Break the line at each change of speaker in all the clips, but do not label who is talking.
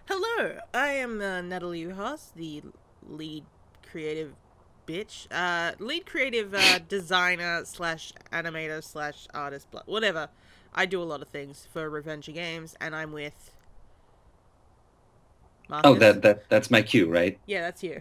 Hello, I am Natalie Uhas, the lead creative bitch. Lead creative designer slash animator slash artist, whatever. I do a lot of things for Reventure Games, and I'm with
Oh,
Marcus.
that's my cue, right?
Yeah, that's you.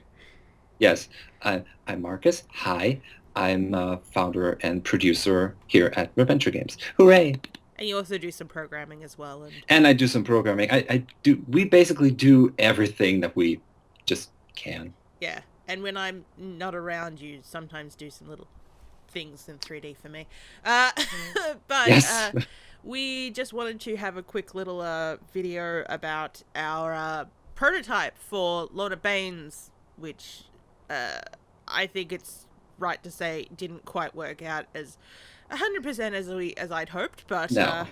Yes. I'm Marcus. Hi. I'm founder and producer here at Reventure Games. Hooray!
And you also do some programming as well, and
And I do some programming. I do. We basically do everything that we just can.
yeah. And when I'm not around, you sometimes do some little things in 3D for me. Uh, but
Yes.
we just wanted to have a quick little video about our prototype for Lorna Bains, which uh, I think it's right to say didn't quite work out as 100% as I'd hoped, but
No.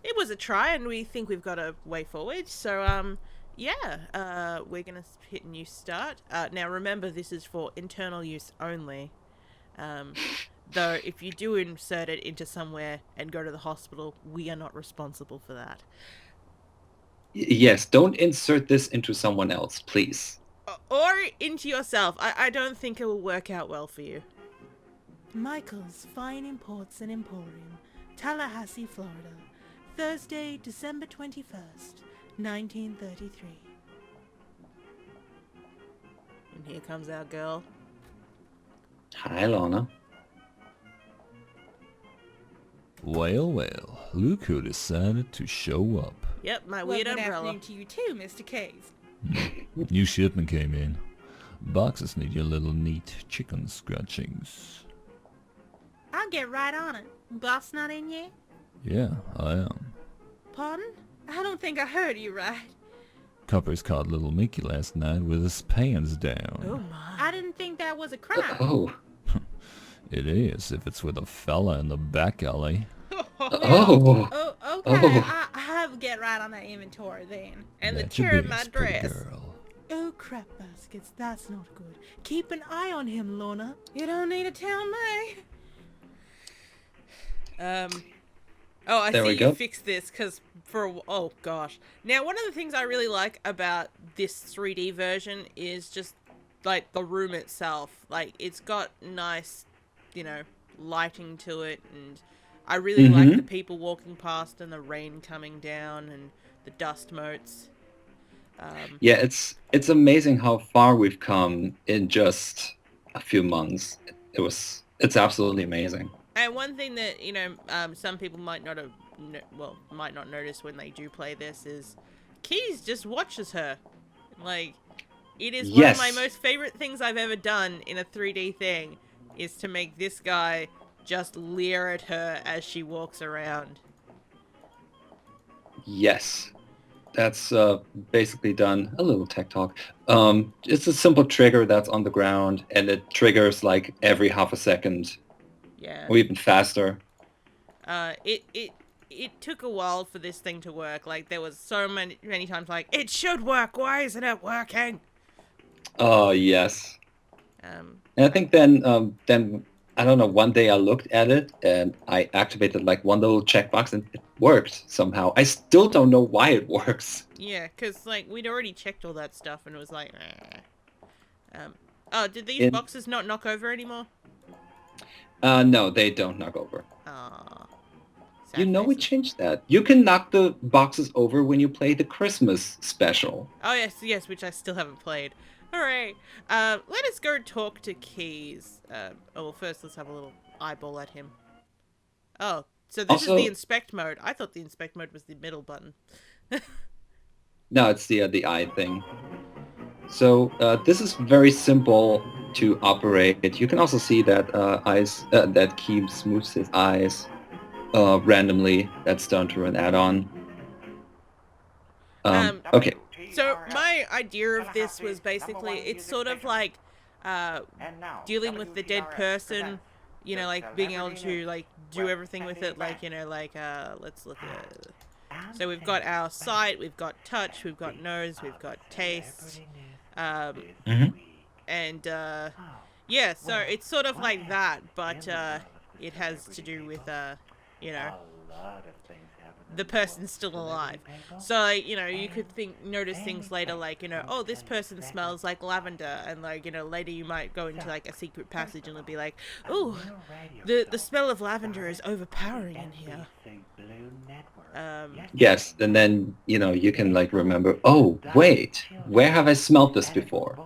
it was a try, and we think we've got a way forward. So yeah, we're gonna hit new start. Now remember, this is for internal use only. Um, though, if you do insert it into somewhere and go to the hospital, we are not responsible for that.
Yes. Don't insert this into someone else, please.
Or into yourself. I don't think it will work out well for you. Michael's Fine Imports and Emporium, Tallahassee, Florida. Thursday, December 21st, 1933. And here comes our girl.
Hi, Lorna.
Well, look who decided to show up.
Yep, my
Well,
weird
good
umbrella.
afternoon to you too, Mr. Case.
New shipment came in. Boxes need your little neat chicken scratchings.
I'll get right on it. Boss not in yet?
Yeah, I am.
Pardon? I don't think I heard you right.
Coppers caught little Mickey last night with his pants down.
Oh my.
I didn't think that was a crime.
Oh.
It is, if it's with a fella in the back alley.
Oh.
Oh, okay.
Oh.
I'll get right on that inventory then.
And the
That's your
tear in my
base, pretty
dress.
girl.
Oh, crap baskets, that's not good. Keep an eye on him, Lorna.
You don't need to tell me.
Oh, I
There
see
we
you
go.
fixed this because oh gosh. Now, one of the things I really like about this 3D version is just like the room itself. Like, it's got nice, lighting to it, and I really like the
Mm-hmm.
people walking past and the rain coming down and the dust motes. Um,
Yeah, it's amazing how far we've come in just a few months. It's absolutely amazing.
And one thing that some people might not have, might not notice when they do play this is, Keys just watches her. Like, it is one of my
Yes.
most favorite things I've ever done in a 3D thing, is to make this guy just leer at her as she walks around.
Yes. That's basically done a little tech talk. It's a simple trigger that's on the ground and it triggers like every half a second
Yeah.
or even faster.
It took a while for this thing to work. Like, there was so many times like, it should work. Why isn't it working?
Oh, yes.
Um,
And I think then I don't know, one day I looked at it and I activated like one little checkbox and it worked somehow. I still don't know why it works.
yeah, because like we'd already checked all that stuff and it was like, oh, did these
In
boxes not knock over anymore?
No, they don't knock over.
Ah,
You
sad
know we
faces.
changed that. You can knock the boxes over when you play the Christmas special.
Oh yes, yes, which I still haven't played. All right, let us go talk to Keys. Oh, well, first let's have a little eyeball at him. Oh, so this is the
Also,
inspect mode. I thought the inspect mode was the middle button.
no, it's the eye thing. So this is very simple to operate. You can also see that that Keeps moves his eyes randomly. That's done through an add-on.
Um,
Okay.
so my idea of this was basically it's sort of like uh, dealing with the dead person, like being able to like do everything with it, like let's look at it. So we've got our sight, we've got touch, we've got nose, we've got taste, um,
Mhm.
and yeah, so it's sort of like that, but it has to do with you know the person's still alive. So like, you know, you could notice things later like, you know, oh, this person smells like lavender, and like, you know, later you might go into like a secret passage and it'll be like, oh, the smell of lavender is overpowering in here.
Yes, and then, you know, you can like remember, oh, wait, where have I smelled this before?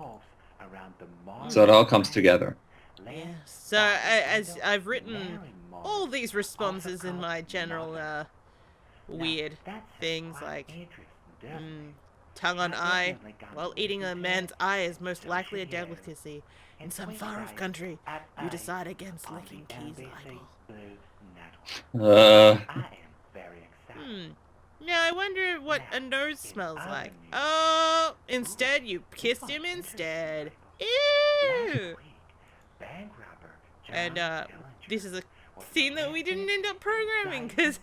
So it all comes together.
Yeah. So as I've written all these responses in my general weird things like tongue on eye. While eating a man's eye is most likely a delicacy. In some far-off country, you decide against licking Key's eyeball. Now I wonder what a nose smells like. Oh, instead you kissed him instead. Ew. And this is a scene that we didn't end up programming because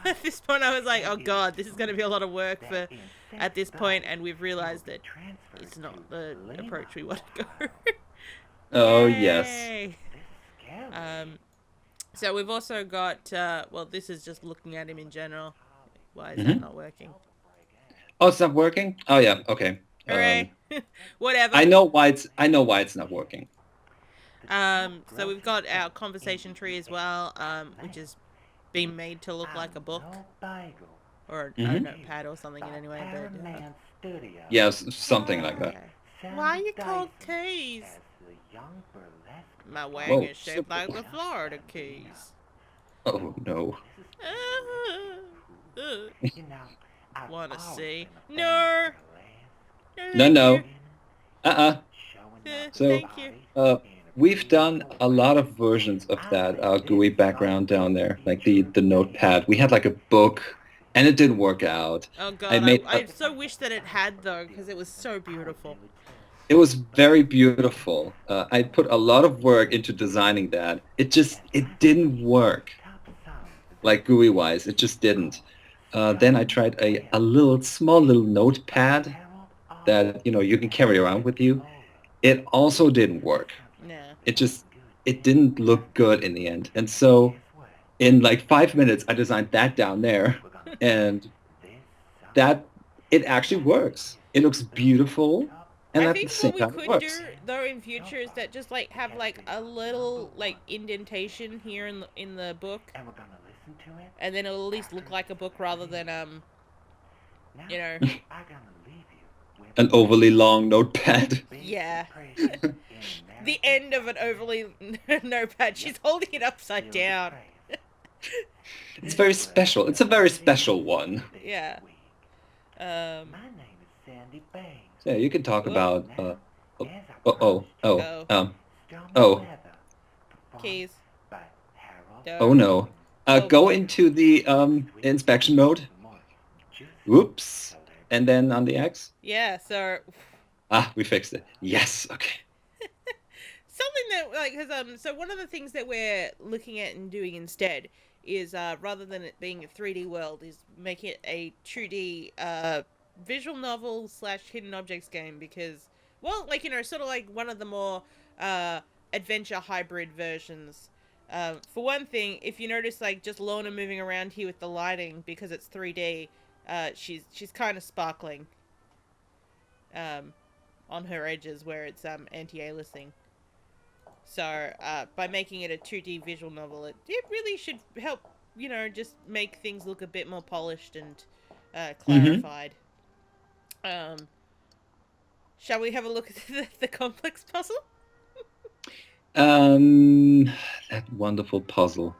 at this point I was like, oh god, this is going to be a lot of work for at this point, and we've realized that it's not the approach we want to go.
Oh, yes.
So we've also got, well, this is just looking at him in general. Why is that not working?
Oh, it's not working? Oh, yeah, okay.
Hooray. Whatever.
I know why it's not working.
So we've got our conversation tree as well, which is being made to look like a book. Or a notepad or something in any way. But,
yeah, something like that.
Why are you called Keys? My wagon is shaped like the Florida Keys.
Oh, no.
Wanna see? No!
No. So,
Thank you.
We've done a lot of versions of that GUI background down there, like the notepad. We had like a book, and it didn't work out.
Oh god, I so wish that it had though, because it was so beautiful.
It was very beautiful. I put a lot of work into designing that. It didn't work. Like GUI-wise, it just didn't. Then I tried a small little notepad that, you know, you can carry around with you. It also didn't work.
No.
It didn't look good in the end. And so in like 5 minutes, I designed that down there, and it actually works. It looks beautiful. And
I think what we could do though in future is that just like have like a little like indentation here in the book, and then it'll at least look like a book rather than you know,
an overly long notepad.
Yeah. The end of an overly notepad. She's holding it upside down.
It's very special. It's a very special one.
Yeah.
Yeah, you can talk about.
Keys.
Oh no. Go into the inspection mode. Whoops. And then on the X.
Yeah. So.
We fixed it. Yes. Okay.
Something that because so one of the things that we're looking at and doing instead is rather than it being a 3D world, is make it a 2D visual novel / hidden objects game, because, well, like, you know, sort of like one of the more adventure hybrid versions. For one thing, if you notice, like, just Lorna moving around here with the lighting, because it's 3D, she's kind of sparkling on her edges where it's anti-aliasing. So by making it a 2D visual novel, it really should help, you know, just make things look a bit more polished and clarified. Shall we have a look at the complex puzzle?
That wonderful puzzle.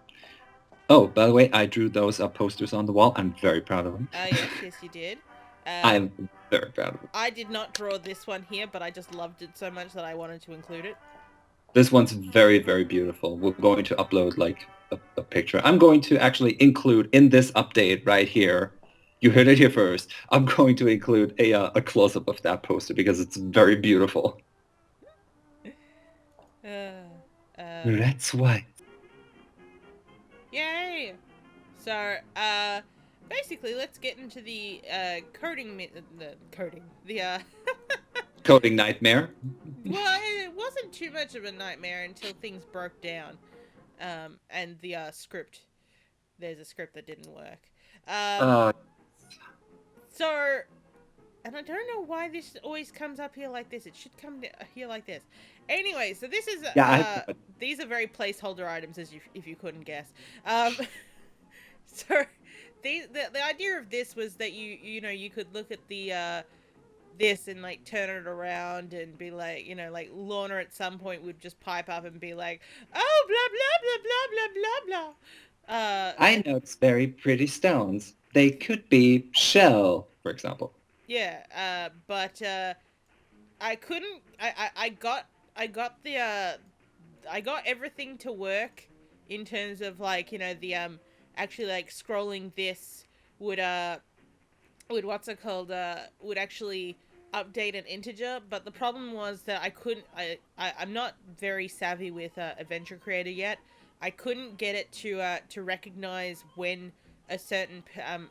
Oh, by the way, I drew those posters on the wall. I'm very proud of them.
Yes, you did.
I'm very proud of them.
I did not draw this one here, but I just loved it so much that I wanted to include it.
This one's very, very beautiful. We're going to upload, like, a picture. I'm going to actually include in this update right here. You heard it here first. I'm going to include a close-up of that poster because it's very beautiful. That's why.
Yay! So, basically, let's get into the coding
nightmare.
Well, it wasn't too much of a nightmare until things broke down, and the script. There's a script that didn't work.
Uh,
So, and I don't know why this always comes up here like this. It should come here like this. Anyway, so this is
yeah,
these are very placeholder items, as if you couldn't guess. Um, so the idea of this was that you could look at the this and like turn it around and be like, like Lorna at some point would just pipe up and be like, oh, blah blah blah blah blah blah blah.
I know it's very pretty stones. They could be shell, for example.
Yeah, but I couldn't. I got everything to work in terms of like the actually like scrolling this would what's it called would actually update an integer, but the problem was that I couldn't. I'm not very savvy with Adventure Creator yet. I couldn't get it to recognize when a certain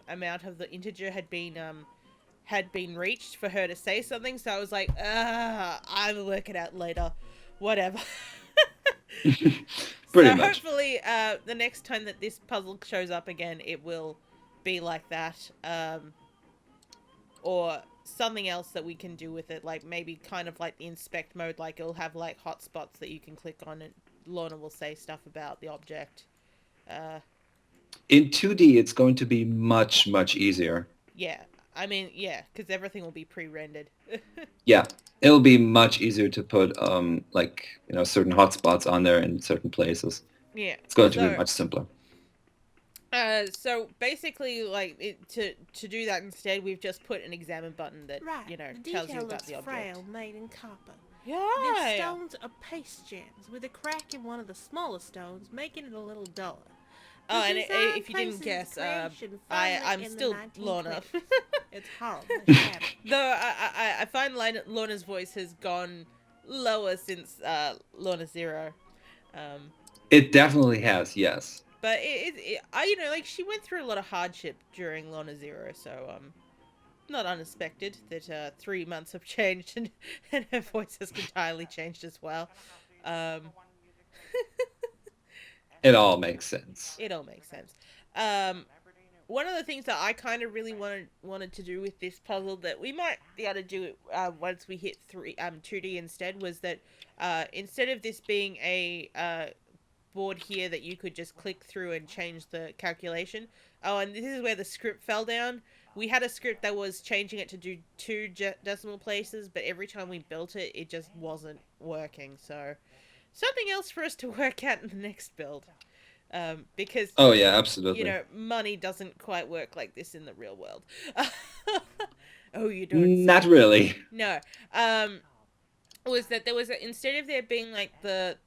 amount of the integer had been reached for her to say something. So I was like, I'll work it out later, whatever.
Pretty
so
much.
hopefully, the next time that this puzzle shows up again, it will be like that, or something else that we can do with it, like maybe kind of like the inspect mode, like it'll have like hotspots that you can click on and Lorna will say stuff about the object.
In 2D, it's going to be much, much easier.
Yeah, I mean, yeah, because everything will be pre-rendered.
Yeah, it'll be much easier to put certain hotspots on there in certain places.
Yeah,
it's going to be much simpler.
So basically, like to do that instead, we've just put an examine button that tells you about the object.
Frail, made in copper.
Yeah.
These stones are paste gems with a crack in one of the smaller stones, making it a little duller.
Oh, and if you didn't guess, I'm still Lorna.
It's horrible.
Though I find Lorna's voice has gone lower since Lorna Zero.
It definitely has, yes.
But like she went through a lot of hardship during Lorna Zero, so not unexpected that 3 months have changed and her voice has entirely changed as well.
It all makes sense.
It all makes sense. One of the things that I kind of really wanted to do with this puzzle that we might be able to do once we hit 2D instead was that instead of this being a board here that you could just click through and change the calculation. Oh, and this is where the script fell down. We had a script that was changing it to do 2 decimal places, but every time we built it, it just wasn't working. So something else for us to work out in the next build. Because
oh yeah, absolutely.
Money doesn't quite work like this in the real world. Oh, you don't.
Not really.
No. Was that there was instead of there being like the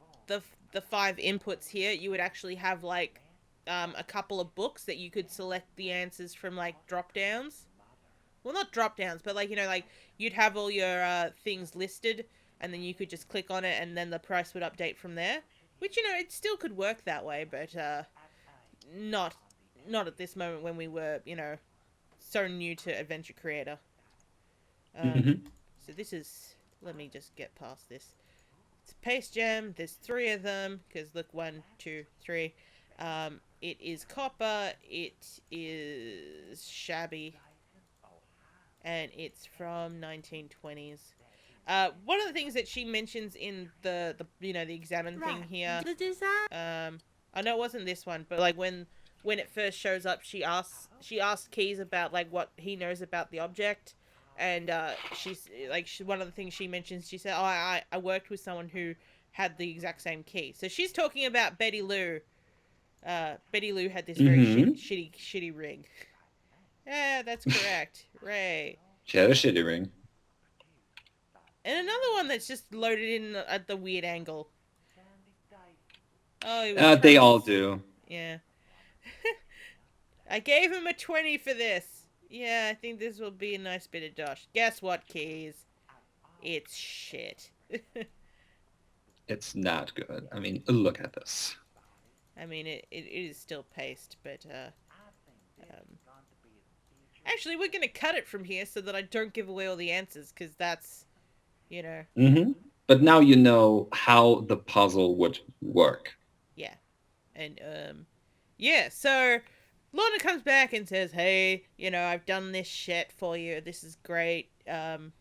5 inputs here, you would actually have like a couple of books that you could select the answers from, like drop downs. Well, not drop downs, but like like you'd have all your things listed, and then you could just click on it, and then the price would update from there. Which it still could work that way, but not at this moment when we were so new to Adventure Creator. So this is. Let me just get past this. It's a paste gem. There's 3 of them because look, 1, 2, 3. It is copper. It is shabby, and it's from 1920s. One of the things that she mentions in the examine thing here.
The design.
I know it wasn't this one, but like when it first shows up, she asks Keys about like what he knows about the object, and one of the things she mentions, she said, "Oh, I worked with someone who had the exact same key." So she's talking about Betty Lou. Betty Lou had this very shitty ring. Yeah, that's correct. Right.
She had a shitty ring.
And another one that's just loaded in at the weird angle. Oh,
they all do.
Yeah. I gave him a 20 for this. Yeah, I think this will be a nice bit of dosh. Guess what, Keys? It's shit.
It's not good. I mean, look at this.
I mean, it is still paste, but actually, we're gonna cut it from here so that I don't give away all the answers, because that's,
But now you know how the puzzle would work.
Yeah. And, yeah, so Lorna comes back and says, "Hey, I've done this shit for you. This is great." And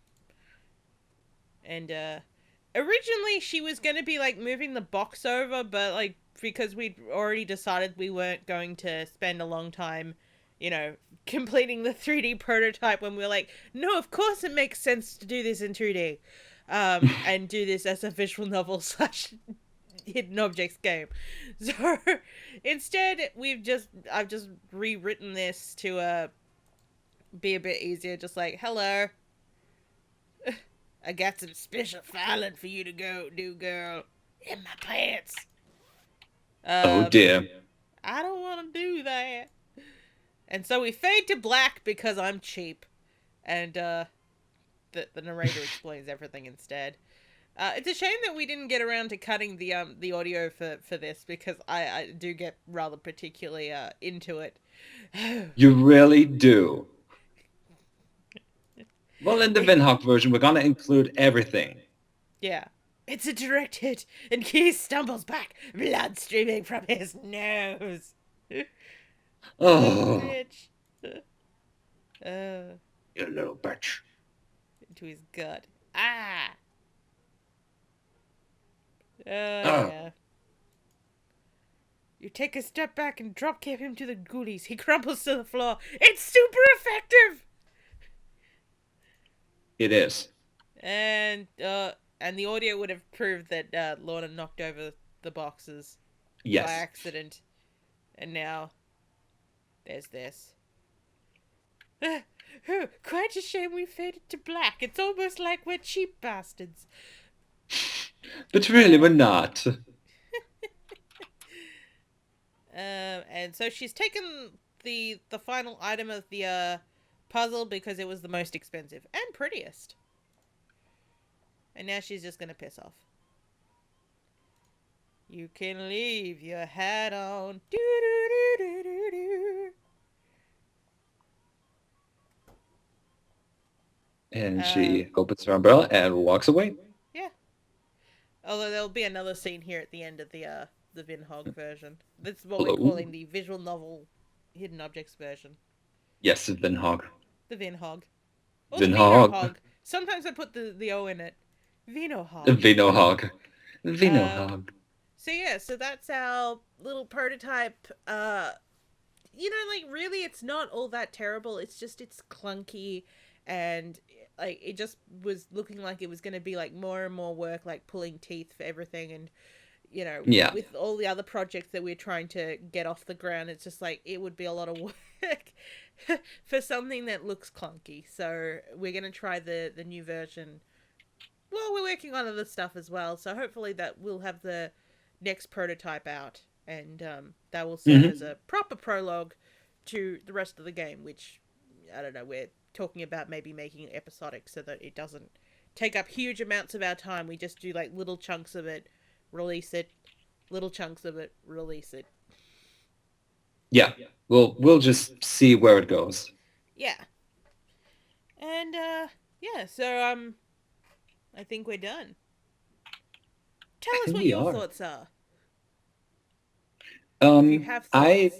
originally she was gonna be like moving the box over, but like because we'd already decided we weren't going to spend a long time, you know, completing the 3D prototype when we were like, no, of course it makes sense to do this in 2D, and do this as a visual novel slash hidden objects game. So instead, I've just rewritten this to be a bit easier. Just like, hello, I got some special filing for you to go do, girl, in my pants.
Oh dear.
I don't want to do that. And so we fade to black because I'm cheap, and the narrator explains everything instead. It's a shame that we didn't get around to cutting the audio for this, because I do get rather particularly into it.
You really do. Well, in the Vinhawk version, we're gonna include everything.
Yeah. It's a direct hit, and Keith stumbles back, blood streaming from his nose.
Oh,
Bitch.
you little bitch.
Into his gut. Ah!
Oh.
Yeah. You take a step back and drop kick him to the goodies. He crumbles to the floor. It's super effective!
It is.
And the audio would have proved that Lorna knocked over the boxes by
Yes.
accident. And now there's this. Quite a shame we faded to black. It's almost like we're cheap bastards.
But really, we're not.
And so she's taken the final item of the puzzle because it was the most expensive and prettiest. And now she's just gonna piss off. You can leave your hat on. Do do do do do do.
And she opens her umbrella and walks away.
Yeah. Although there'll be another scene here at the end of the Vinhog version. That's what we're calling the visual novel hidden objects version.
Yes, the Vinhog.
The Vinhog. Or
Vinhog.
The Vinohog. Sometimes I put the O in it. Vinohog.
The Vinohog. The Vinohog.
So yeah, so that's our little prototype. Like really it's not all that terrible. It's clunky, and like it just was looking like it was going to be like more and more work, like pulling teeth for everything, and
Yeah.
with all the other projects that we're trying to get off the ground, it's just like it would be a lot of work for something that looks clunky. So we're going to try the new version. Well, we're working on other stuff as well, so hopefully that we'll have the next prototype out, and that will serve as a proper prologue to the rest of the game, which, I don't know, we're talking about maybe making it episodic so that it doesn't take up huge amounts of our time. We just do like little chunks of it, release it, little chunks of it, release it.
Yeah. We'll just see where it goes.
Yeah. And yeah, so I think we're done. Tell us what your thoughts are. If you have thoughts.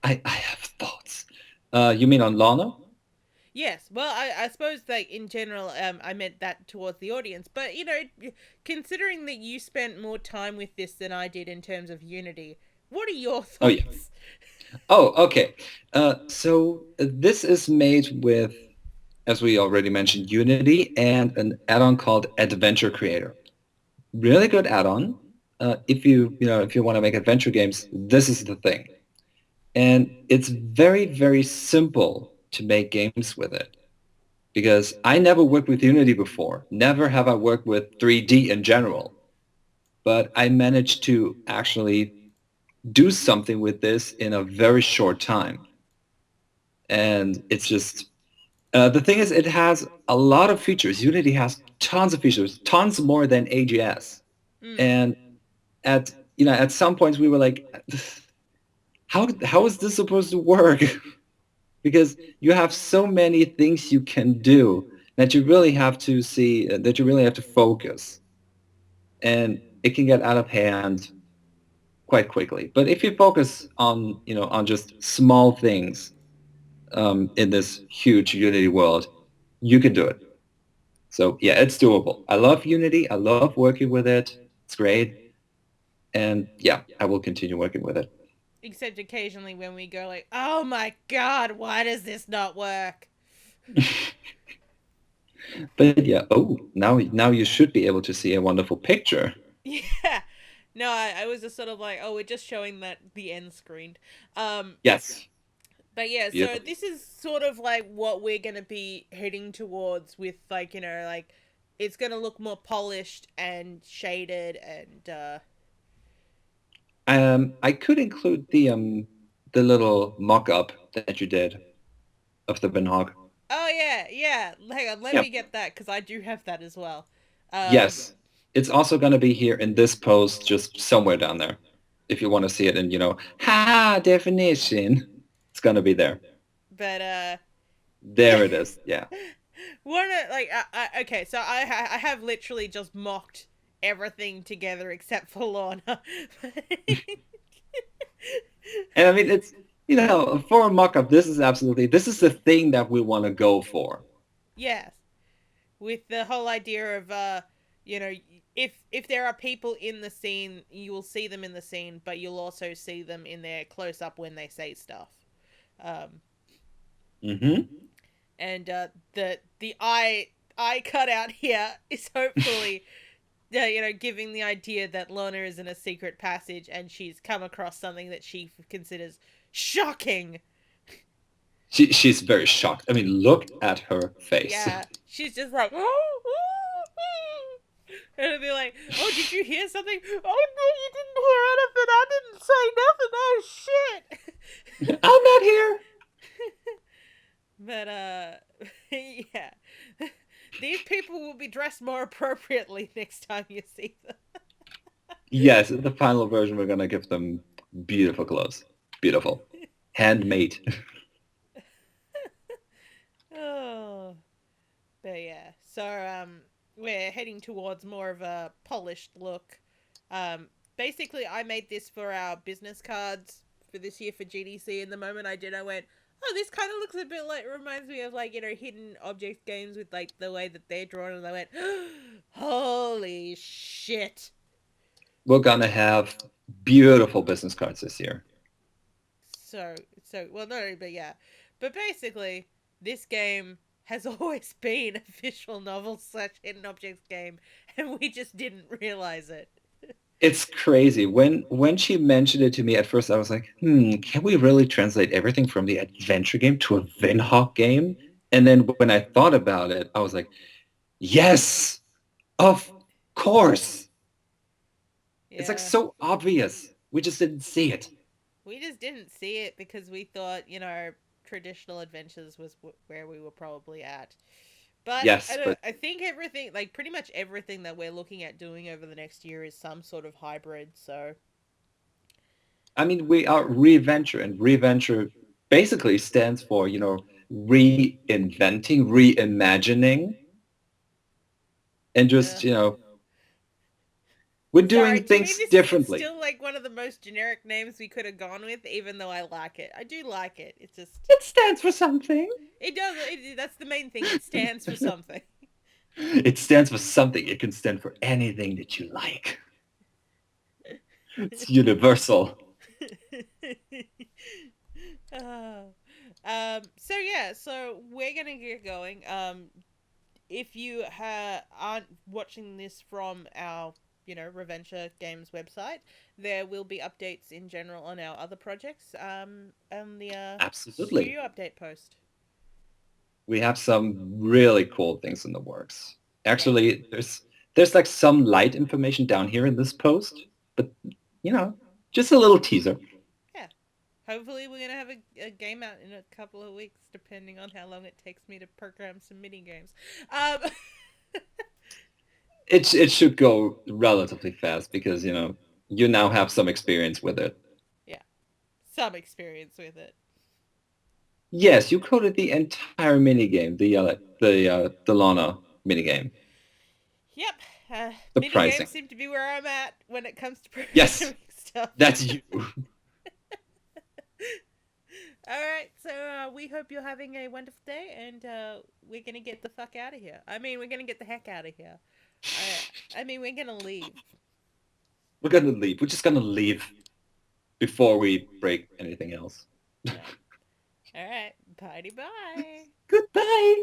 I have thoughts. You mean on Lorna?
Yes, well, I suppose, like, in general, I meant that towards the audience, but, considering that you spent more time with this than I did in terms of Unity, what are your thoughts?
Oh, yeah. Oh, okay. So this is made with, as we already mentioned, Unity and an add-on called Adventure Creator. Really good add-on. If you want to make adventure games, this is the thing. And it's very, very simple to make games with it. Because I never worked with Unity before. Never have I worked with 3D in general. But I managed to actually do something with this in a very short time. And it's just... the thing is, it has a lot of features. Unity has tons of features, tons more than AGS. And at some points we were like, how is this supposed to work? Because you have so many things you can do that you really have to see, that you really have to focus. And it can get out of hand quite quickly. But if you focus on, on just small things in this huge Unity world, you can do it. So yeah, it's doable. I love Unity. I love working with it. It's great. And yeah, I will continue working with it.
Except occasionally when we go like, oh my god, why does this not work?
But yeah, oh, now you should be able to see a wonderful picture.
Yeah. No, I was just sort of like, oh, we're just showing that the end screen. Um,
Yes.
but yeah, so
Beautiful.
this is sort of like what we're gonna be heading towards with like, like it's gonna look more polished and shaded and
I could include the little mock-up that you did of the Binhog.
oh yeah, yeah. Hang on, let
Yeah.
me get that because I do have that as well. Um,
Yes. It's also going to be here in this post, just somewhere down there. If you want to see it in, high definition, it's going to be there.
but
There it is. Yeah.
one like okay, so I have literally just mocked everything together except for Lorna.
And I mean, it's, for a mock-up, this is the thing that we want to go for.
Yes, with the whole idea of you know, if there are people in the scene, you will see them in the scene, but you'll also see them in their close up when they say stuff. Um,
Mm-hmm.
and the eye cutout here is hopefully giving the idea that Lorna is in a secret passage and she's come across something that she considers shocking.
She's very shocked. I mean, look at her face.
Yeah, she's just like, and it'll be like, oh, did you hear something? Oh no, you didn't hear anything. I didn't say nothing. Oh shit.
I'm not here.
But yeah, these people will be dressed more appropriately next time you see them.
Yes, in the final version, we're gonna give them beautiful clothes. Beautiful, handmade.
Oh, but yeah. So we're heading towards more of a polished look. Basically, I made this for our business cards for this year for GDC, and the moment I did, I went, oh, this kind of looks a bit like, reminds me of like, hidden object games with like the way that they're drawn, and I went, holy shit.
We're gonna have beautiful business cards this year.
So, well, no, but yeah. But basically, this game has always been a visual novel / hidden objects game, and we just didn't realize it.
It's crazy. When she mentioned it to me at first, I was like, can we really translate everything from the adventure game to a Vinhawk game? And then when I thought about it, I was like, yes, of course.
Yeah.
It's like so obvious. We just didn't see it.
We just didn't see it because we thought, traditional adventures was where we were probably at. But
yes,
I think everything, like pretty much everything that we're looking at doing over the next year is some sort of hybrid, so.
I mean, we are Reventure, and Reventure basically stands for, reinventing, reimagining, and just, we're doing things differently.
It's still like one of the most generic names we could have gone with, even though I like it. I do like it. It's just...
It stands for something.
It does. That's the main thing. It stands for something.
It stands for something. It can stand for anything that you like. It's universal.
So yeah, so we're gonna get going. If you aren't watching this from our Reventure Games website, there will be updates in general on our other projects. On the
absolutely
studio update post.
We have some really cool things in the works. Actually, there's like some light information down here in this post, but just a little teaser.
Yeah. Hopefully we're going to have a game out in a couple of weeks, depending on how long it takes me to program some mini games.
It should go relatively fast because, you now have some experience with it.
Yeah. Some experience with it.
Yes, you coded the entire minigame, the Lorna minigame.
Yep.
The
minigames
pricing
seem to be where I'm at when it comes to programming
yes.
stuff.
That's you.
Alright, so we hope you're having a wonderful day, and we're gonna get the fuck out of here. I mean, we're gonna get the heck out of here. I mean, we're gonna leave.
We're gonna leave. We're just gonna leave before we break anything else.
Alright, bye-bye.
Goodbye.